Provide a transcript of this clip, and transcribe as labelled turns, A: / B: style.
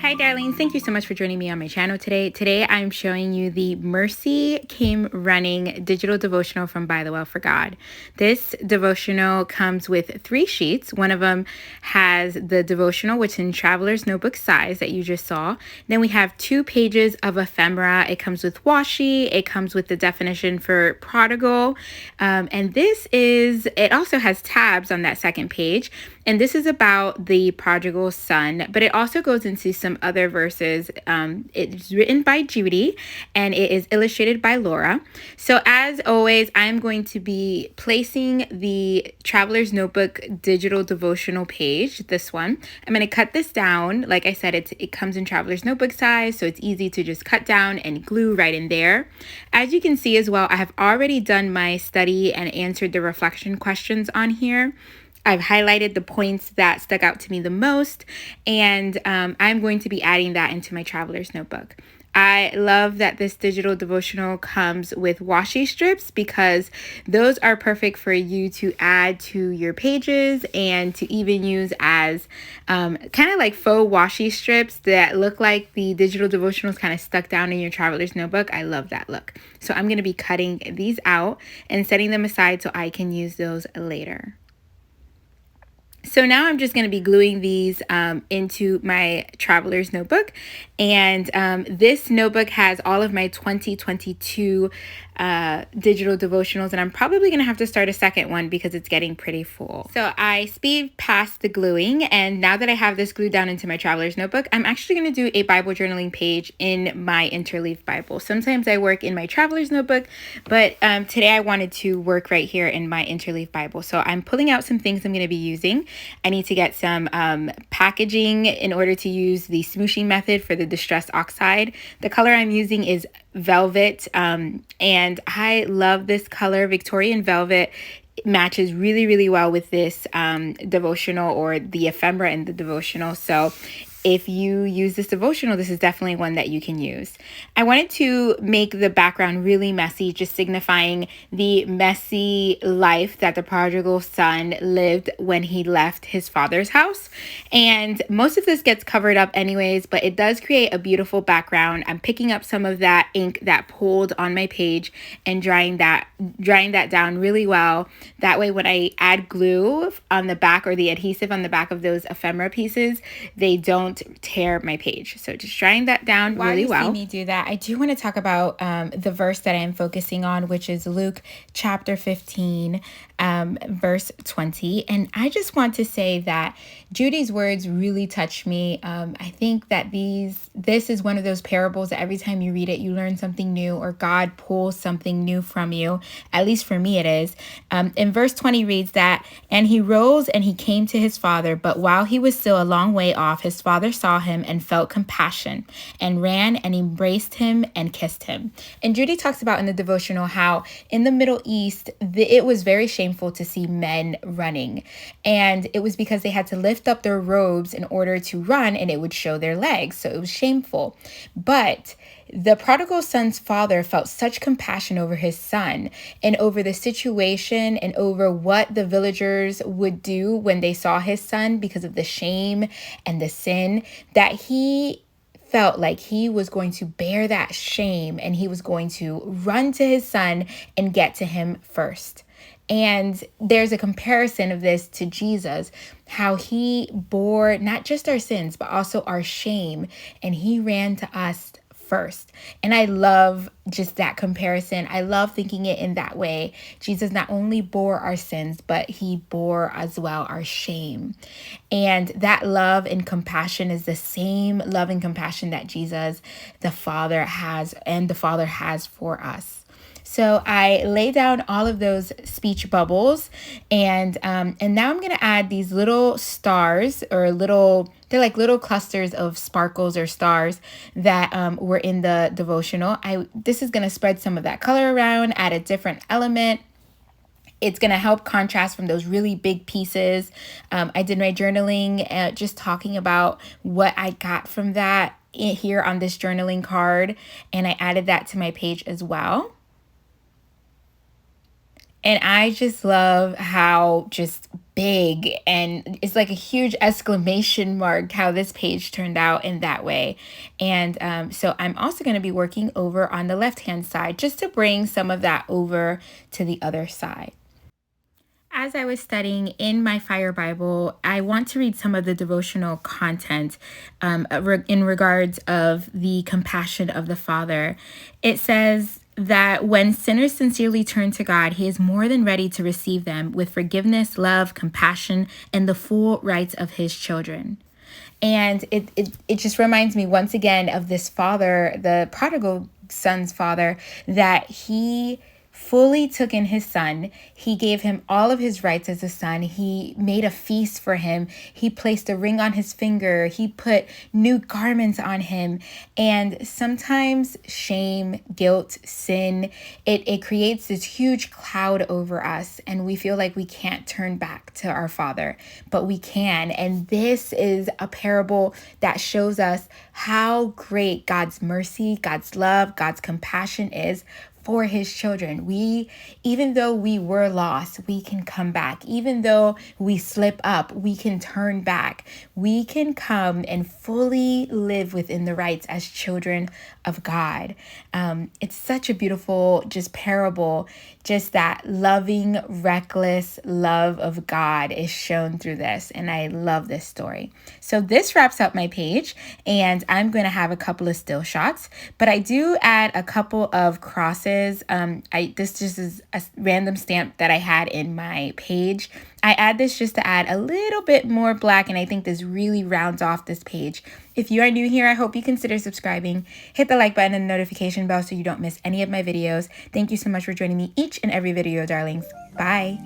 A: Hi darlings, thank you so much for joining me on my channel today. Today I'm showing you the Mercy Came Running digital devotional from ByTheWell4God. This devotional comes with 3 sheets. One of them has the devotional, which is in Traveler's Notebook size that you just saw. Then we have 2 pages of ephemera. It comes with washi. It comes with the definition for prodigal. And it also has tabs on that second page. And this is about the prodigal son, but it also goes into some other verses. It's written by Judy and it is illustrated by Laura. So as always, I'm going to be placing the Traveler's Notebook digital devotional page, this one. I'm going to cut this down. Like I said, it comes in Traveler's Notebook size, so it's easy to just cut down and glue right in there. As you can see as well, I have already done my study and answered the reflection questions on here. I've highlighted the points that stuck out to me the most, and I'm going to be adding that into my Traveler's Notebook. I love that this digital devotional comes with washi strips because those are perfect for you to add to your pages and to even use as kind of like faux washi strips that look like the digital devotional is kind of stuck down in your Traveler's Notebook. I love that look. So I'm going to be cutting these out and setting them aside so I can use those later. So now I'm just going to be gluing these into my Traveler's Notebook. And this notebook has all of my 2022 digital devotionals. And I'm probably going to have to start a second one because it's getting pretty full. So I speed past the gluing. And now that I have this glued down into my Traveler's Notebook, I'm actually going to do a Bible journaling page in my Interleaf Bible. Sometimes I work in my Traveler's Notebook, but today I wanted to work right here in my Interleaf Bible. So I'm pulling out some things I'm going to be using. I need to get some packaging in order to use the smooshing method for the Distress Oxide. The color I'm using is Velvet, and I love this color. Victorian Velvet matches really, really well with this devotional, or the ephemera in the devotional. So if you use this devotional, this is definitely one that you can use. I wanted to make the background really messy, just signifying the messy life that the prodigal son lived when he left his father's house. And most of this gets covered up anyways, but it does create a beautiful background. I'm picking up some of that ink that pulled on my page and drying that down really well. That way when I add glue on the back, or the adhesive on the back of those ephemera pieces, they don't tear my page. So just drying that down really well. While you see me do that, I do want to talk about the verse that I'm focusing on, which is Luke chapter 15, verse 20. And I just want to say that Judy's words really touch me. I think that this is one of those parables that every time you read it, you learn something new, or God pulls something new from you. At least for me it is. In verse 20 reads that, "And he rose and he came to his father, but while he was still a long way off, his father saw him and felt compassion and ran and embraced him and kissed him." And Judy talks about in the devotional how in the Middle East, it was very shameful to see men running. And it was because they had to lift up their robes in order to run, and it would show their legs. So it was shameful. But the prodigal son's father felt such compassion over his son and over the situation and over what the villagers would do when they saw his son because of the shame and the sin, that he felt like he was going to bear that shame and he was going to run to his son and get to him first. And there's a comparison of this to Jesus, how he bore not just our sins, but also our shame, and he ran to us first. And I love just that comparison. I love thinking it in that way. Jesus not only bore our sins, but he bore as well our shame. And that love and compassion is the same love and compassion that Jesus, the Father, has, and the Father has for us. So I lay down all of those speech bubbles, and now I'm going to add these little stars, or they're like little clusters of sparkles or stars that were in the devotional. This is going to spread some of that color around, add a different element. It's going to help contrast from those really big pieces. I did my journaling just talking about what I got from that here on this journaling card, and I added that to my page as well. And I just love how just big, and it's like a huge exclamation mark how this page turned out in that way. And so I'm also going to be working over on the left hand side just to bring some of that over to the other side. As I was studying in my Fire Bible, I want to read some of the devotional content in regards of the compassion of the Father. It says that when sinners sincerely turn to God, He is more than ready to receive them with forgiveness, love, compassion, and the full rights of His children. And it just reminds me once again of this father, the prodigal son's father, that he fully took in his son. He gave him all of his rights as a son. He made a feast for him. He placed a ring on his finger. He put new garments on him. And sometimes shame, guilt, sin, it creates this huge cloud over us. And we feel like we can't turn back to our Father, but we can. And this is a parable that shows us how great God's mercy, God's love, God's compassion is for His children. Even though we were lost, we can come back. Even though we slip up, we can turn back. We can come and fully live within the rights as children of God. It's such a beautiful just parable. Just that loving, reckless love of God is shown through this. And I love this story. So this wraps up my page, and I'm going to have a couple of still shots, but I do add a couple of crosses. This just is a random stamp that I had in my page. I add this just to add a little bit more black, and I think this really rounds off this page. If you are new here, I hope you consider subscribing. Hit the like button and the notification bell so you don't miss any of my videos. Thank you so much for joining me each and every video, darlings. Bye.